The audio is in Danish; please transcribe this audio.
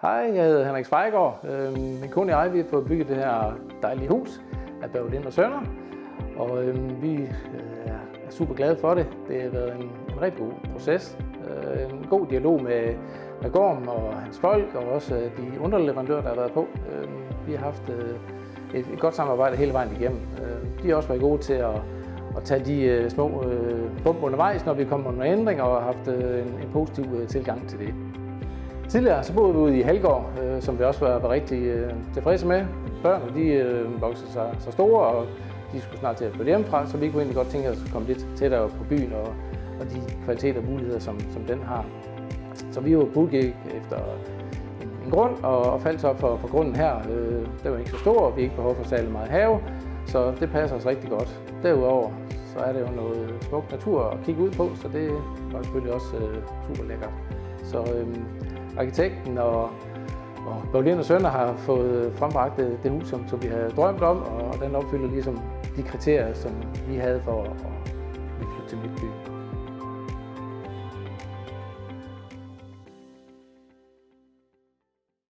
Hej, jeg hedder Henrik Svejgaard. Min kone og jeg vi har fået bygget det her dejlige hus af Berglind og Sønner, og vi er super glade for det. Det har været en rigtig god proces. En god dialog med Gorm og hans folk, og også de underleverandører, der har været på. Vi har haft et godt samarbejde hele vejen igennem. De har også været gode til at tage de små bump undervejs, når vi kommer under ændringer, og har haft en positiv tilgang til det. Tidligere så boede vi ude i Halgård, som vi også var rigtig tilfredse med. Børnene de voksede sig så store, og de skulle snart til at flytte hjemmefra, så vi kunne egentlig godt tænke os at komme lidt tættere på byen og de kvaliteter og muligheder, som den har. Så vi var budgik efter en grund og faldt så op for grunden her. Den var ikke så stor, og vi har ikke behov for særlig meget have, så det passer os rigtig godt. Derudover så er det jo noget smuk natur at kigge ud på, så det var selvfølgelig også super lækkert. Så arkitekten og Berglind og Sønner har fået frembragt det hus, som vi havde drømt om, og den opfylder ligesom de kriterier, som vi havde for at flytte til Midtby.